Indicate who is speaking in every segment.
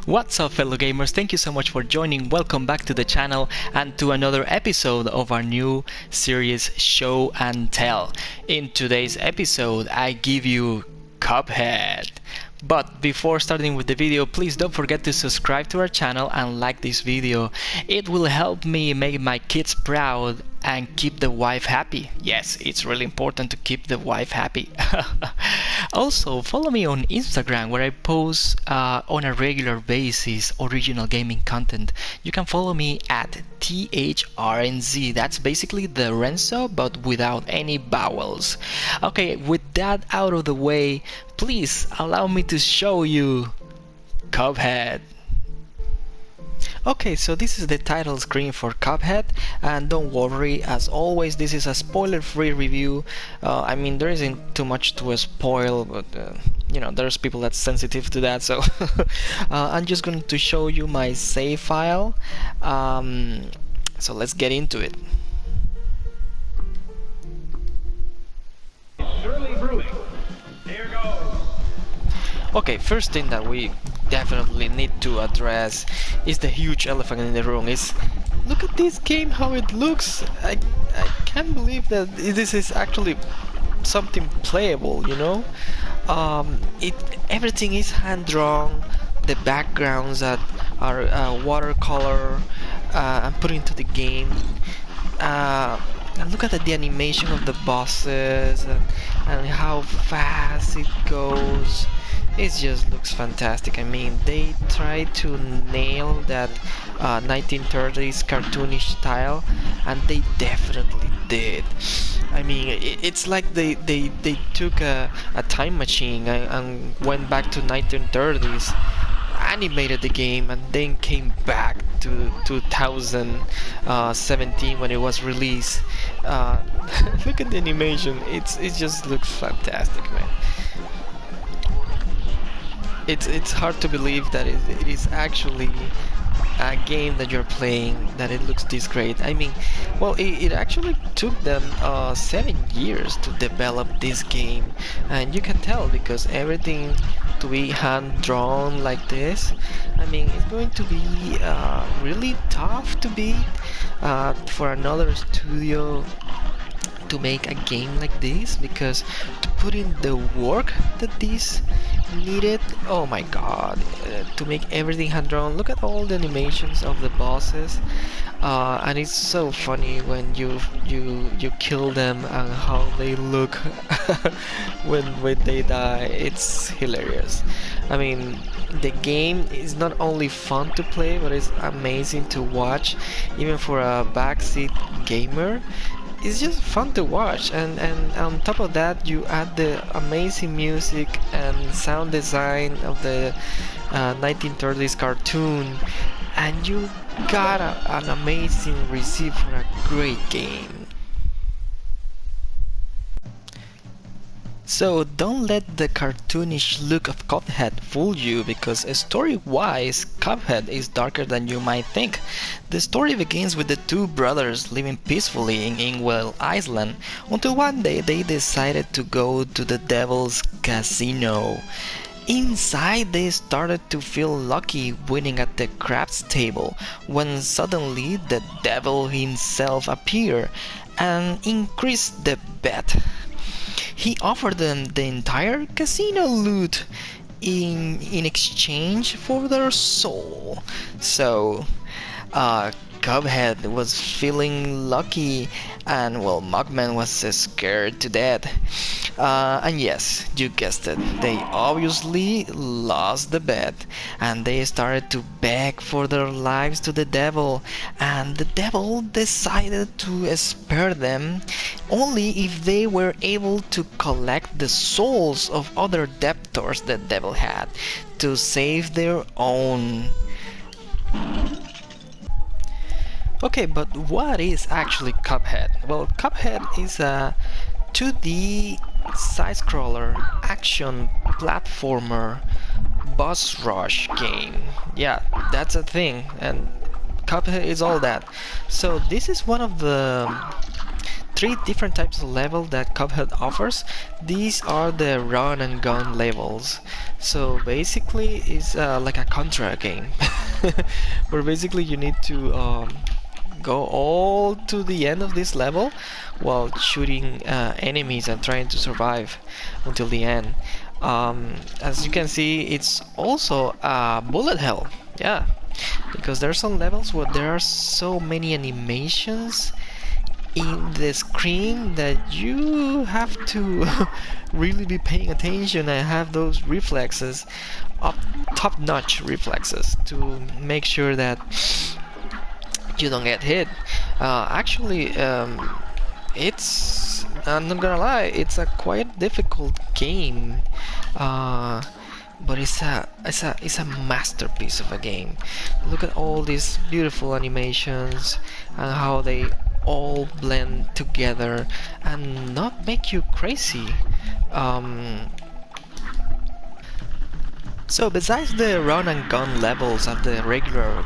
Speaker 1: What's up, fellow gamers? Thank you so much for joining. Welcome back to the channel and to another episode of our new series Show and Tell. In today's episode I give you Cuphead. But before starting with the video, please don't forget to subscribe to our channel and like this video. It will help me make my kids proud and keep the wife happy. Yes, it's really important to keep the wife happy. Also, follow me on Instagram where I post on a regular basis original gaming content. You can follow me at THRNZ. That's basically the Renzo but without any vowels. Okay, with that out of the way, please allow me to show you Cuphead. Okay, so this is the title screen for Cuphead, and don't worry, as always this is a spoiler-free review. I mean, there isn't too much to spoil, but you know, there's people that's sensitive to that, so I'm just going to show you my save file. So let's get into it. Okay, first thing that we definitely need to address is the huge elephant in the room. Look at this game, how it looks. I can't believe that this is actually something playable, you know. Everything is hand drawn. The backgrounds that are watercolor and put into the game. And look at the animation of the bosses and how fast it goes. It just looks fantastic. I mean, they tried to nail that 1930s cartoonish style, and they definitely did. I mean, it's like they took a time machine and went back to 1930s, animated the game, and then came back to 2017 when it was released. Look at the animation. It just looks fantastic, man. It's hard to believe that it is actually a game that you're playing, that it looks this great. I mean, well, it actually took them 7 years to develop this game, and you can tell because everything to be hand drawn like this. I mean, it's going to be really tough to beat for another studio to make a game like this, because to put in the work that this needed, oh my god, to make everything hand drawn. Look at all the animations of the bosses, and it's so funny when you kill them and how they look when they die. It's hilarious. I mean, the game is not only fun to play, but it's amazing to watch, even for a backseat gamer. It's just fun to watch, and on top of that you add the amazing music and sound design of the 1930s cartoon, and you got an amazing receipt for a great game. So don't let the cartoonish look of Cuphead fool you, because story-wise, Cuphead is darker than you might think. The story begins with the two brothers living peacefully in Ingwell Island until one day they decided to go to the Devil's Casino. Inside, they started to feel lucky winning at the craps table, when suddenly the devil himself appeared and increased the bet. He offered them the entire casino loot in exchange for their soul. So Cuphead was feeling lucky, and well, Mugman was scared to death. And yes, you guessed it, they obviously lost the bet, and they started to beg for their lives to the devil, and the devil decided to spare them only if they were able to collect the souls of other debtors the devil had to save their own. Okay, but what is actually Cuphead? Well, Cuphead is a 2D side-scroller action platformer boss rush game. Yeah, that's a thing, and Cuphead is all that. So this is one of the three different types of level that Cuphead offers. These are the run and gun levels. So basically, it's like a Contra game, where basically you need to go all to the end of this level while shooting enemies and trying to survive until the end. As you can see, it's also bullet hell. Yeah, because there are some levels where there are so many animations in the screen that you have to really be paying attention and have those reflexes, up top-notch reflexes, to make sure that you don't get hit. Actually, I'm not gonna lie, it's a quite difficult game, but it's a masterpiece of a game. Look at all these beautiful animations and how they all blend together and not make you crazy. So besides the run and gun levels and the regular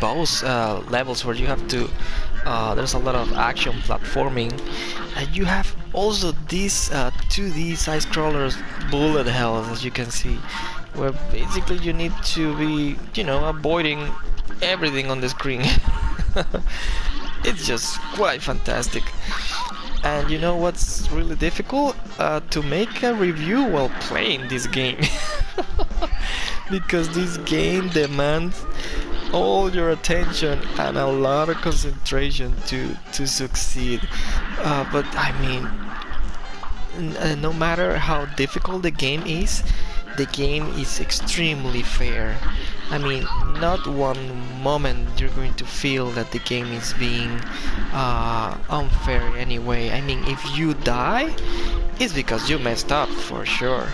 Speaker 1: boss levels where you have to there's a lot of action platforming, and you have also these 2D side scrollers bullet hells, as you can see, where basically you need to be, you know, avoiding everything on the screen. It's just quite fantastic. And you know what's really difficult? To make a review while playing this game. Because this game demands all your attention and a lot of concentration to succeed. But I mean, no matter how difficult the game is extremely fair. I mean, not one moment you're going to feel that the game is being unfair in any way. I mean, if you die, it's because you messed up for sure.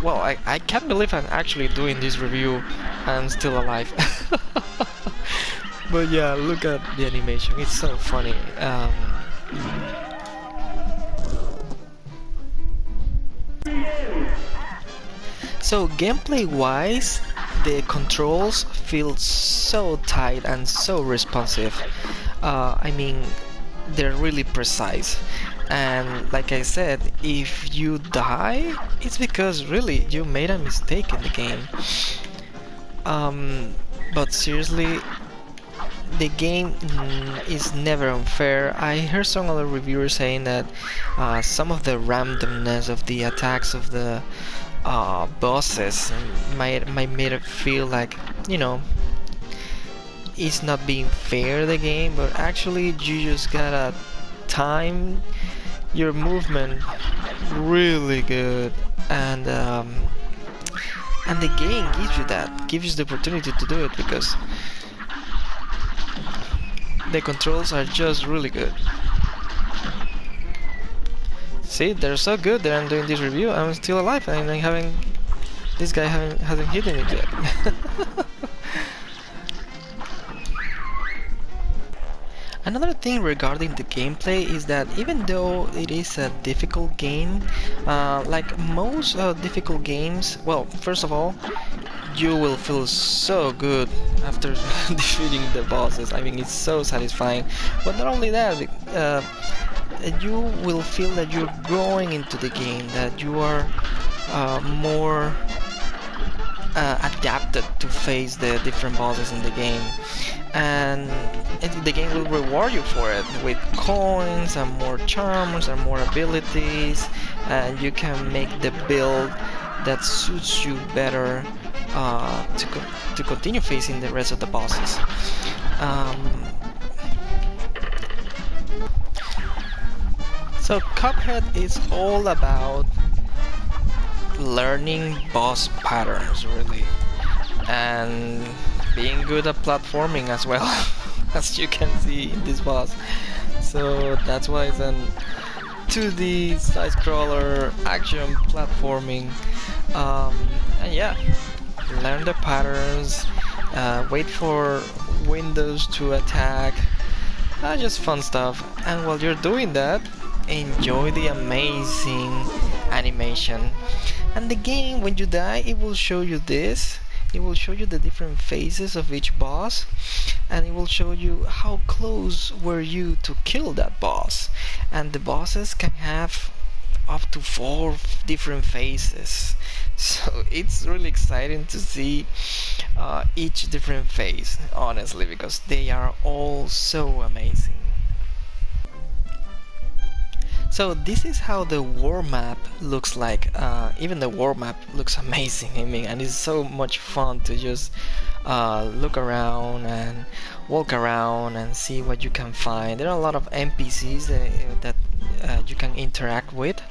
Speaker 1: Well, I can't believe I'm actually doing this review and I'm still alive. But yeah, look at the animation, it's so funny. So gameplay wise, the controls feel so tight and so responsive. I mean, they're really precise. And like I said, if you die, it's because really you made a mistake in the game. But seriously, the game is never unfair. I heard some other reviewers saying that some of the randomness of the attacks of the bosses might make it feel like, you know, it's not being fair, the game, but actually you just gotta time your movement really good, and the game gives you the opportunity to do it, because the controls are just really good. See, they're so good that I'm doing this review. I'm still alive, and this guy hasn't hit me yet. Another thing regarding the gameplay is that even though it is a difficult game, like most difficult games, well, first of all, you will feel so good after defeating the bosses. I mean, it's so satisfying. But not only that, you will feel that you're growing into the game, that you are more adapted to face the different bosses in the game, and the game will reward you for it with coins and more charms and more abilities, and you can make the build that suits you better to continue facing the rest of the bosses. So Cuphead is all about learning boss patterns, really, and being good at platforming as well, as you can see in this boss. So that's why it's an 2D side-scroller action platforming. And yeah, learn the patterns, wait for windows to attack, just fun stuff. And while you're doing that, enjoy the amazing animation. And the game, when you die, it will show you this. it will show you the different phases of each boss, and it will show you how close were you to kill that boss. And the bosses can have up to 4 different phases, so it's really exciting to see each different phase, honestly, because they are all so amazing. So this is how the war map looks like. Even the war map looks amazing. I mean, and it's so much fun to just look around and walk around and see what you can find. There are a lot of NPCs that you can interact with,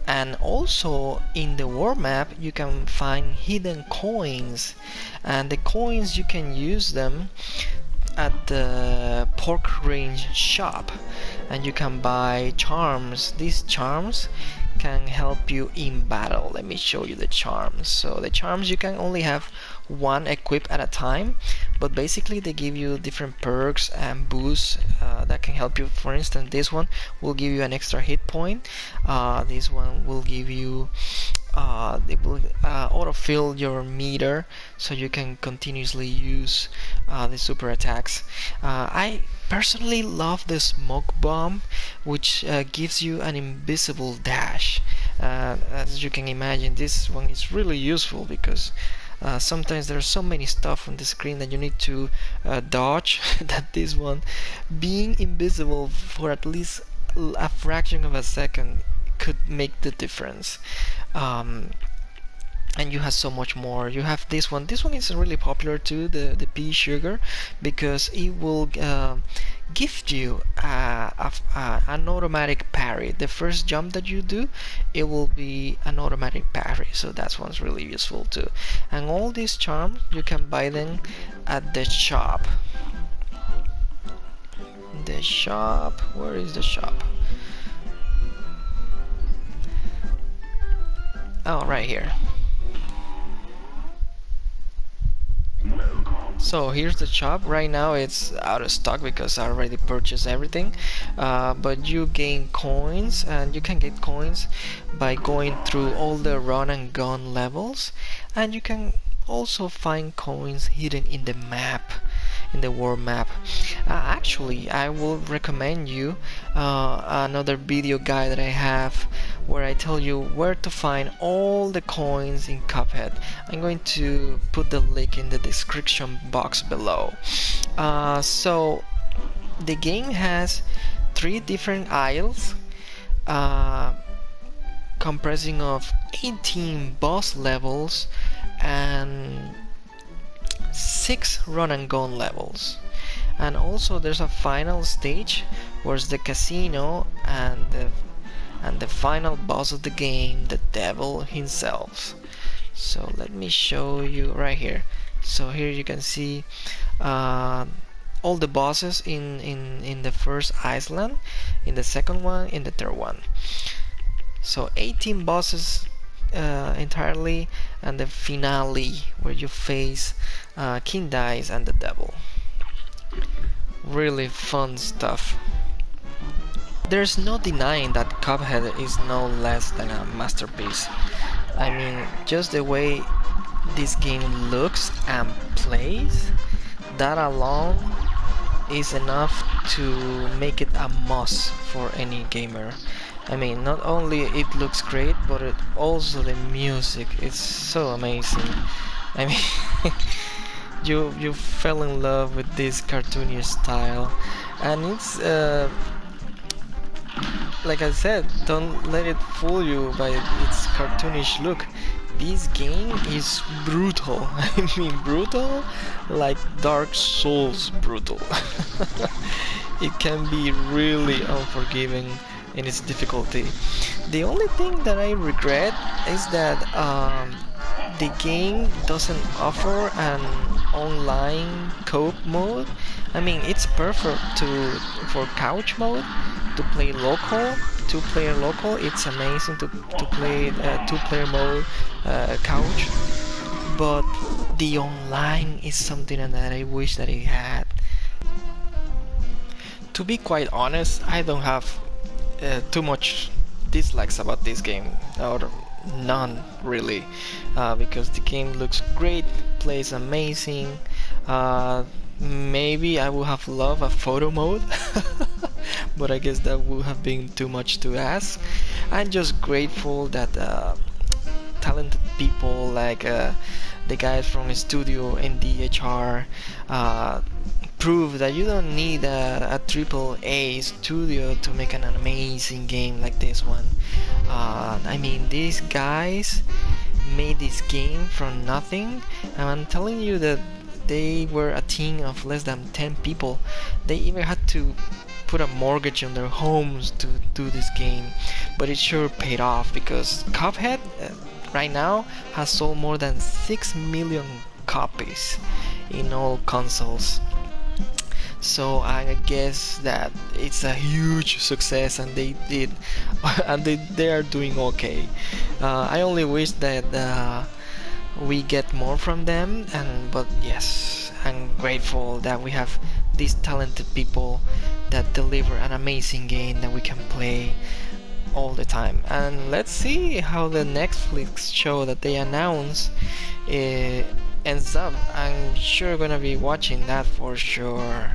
Speaker 1: and also in the war map you can find hidden coins, and the coins you can use them at the pork range shop, and you can buy charms. These charms can help you in battle. Let me show you the charms. So the charms, you can only have one equipped at a time, but basically they give you different perks and boosts that can help you. For instance, this one will give you an extra hit point. This one will give you it will autofill your meter, so you can continuously use the super attacks. I personally love the smoke bomb, which gives you an invisible dash. As you can imagine, this one is really useful because sometimes there's so many stuff on the screen that you need to dodge that this one, being invisible for at least a fraction of a second, could make the difference. And you have so much more. You have this one. This one is really popular too, the pea sugar, because it will gift you an automatic parry. The first jump that you do, it will be an automatic parry, so that one's really useful too. And all these charms, you can buy them at the shop. The shop, where is the shop? Oh, right here. So here's the shop. Right now it's out of stock because I already purchased everything, but you gain coins, and you can get coins by going through all the run and gun levels, and you can also find coins hidden in the map, in the war map. Actually, I will recommend you another video guide that I have, where I tell you where to find all the coins in Cuphead. I'm going to put the link in the description box below. So the game has 3 different aisles, comprising of 18 boss levels and 6 run and gun levels. And also there's a final stage where it's the casino and the final boss of the game, the devil himself. So let me show you right here. So here you can see all the bosses in the first island, in the second one, in the third one. So 18 bosses entirely, and the finale where you face King Dice and the devil. Really fun stuff. There's no denying that Cuphead is no less than a masterpiece. I mean, just the way this game looks and plays, that alone is enough to make it a must for any gamer. I mean, not only it looks great, but also the music is so amazing. I mean, you fell in love with this cartoony style, and it's like I said, don't let it fool you by its cartoonish look. This game is brutal. I mean, brutal like Dark Souls brutal. It can be really unforgiving in its difficulty. The only thing that I regret is that the game doesn't offer an online co-op mode. I mean, it's perfect for couch mode, to play local, 2-player local. It's amazing to play 2-player mode couch, but the online is something that I wish that it had. To be quite honest, I don't have too much dislikes about this game, or none really, because the game looks great, gameplay is amazing. Maybe I would have loved a photo mode, but I guess that would have been too much to ask. I'm just grateful that talented people like the guys from studio MDHR prove that you don't need a triple A studio to make an amazing game like this one. I mean, these guys made this game from nothing, and I'm telling you that they were a team of less than 10 people. They even had to put a mortgage on their homes to do this game, but it sure paid off because Cuphead right now has sold more than 6 million copies in all consoles. So I guess that it's a huge success, and they did, and they are doing okay. I only wish that we get more from them, and but yes, I'm grateful that we have these talented people that deliver an amazing game that we can play all the time. And let's see how the Netflix show that they announce ends up. I'm sure gonna be watching that for sure.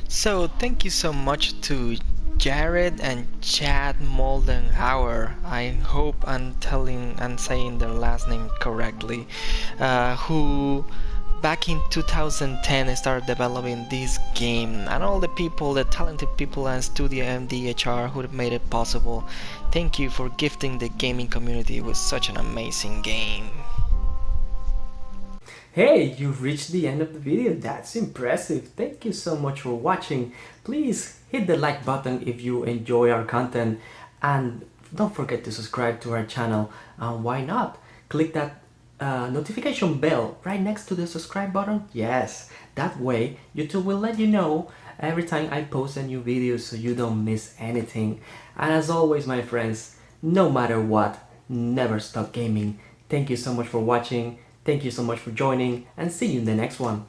Speaker 1: So thank you so much to Jared and Chad Moldenhauer. I hope I'm telling and saying their last name correctly. Who back in 2010 started developing this game, and all the people, the talented people and Studio MDHR who made it possible. Thank you for gifting the gaming community with such an amazing game.
Speaker 2: Hey, you've reached the end of the video. That's impressive. Thank you so much for watching. Please hit the like button if you enjoy our content, and don't forget to subscribe to our channel. Why not? Click that notification bell right next to the subscribe button. Yes, that way YouTube will let you know every time I post a new video so you don't miss anything. And as always, my friends, no matter what, never stop gaming. Thank you so much for watching. Thank you so much for joining, and see you in the next one.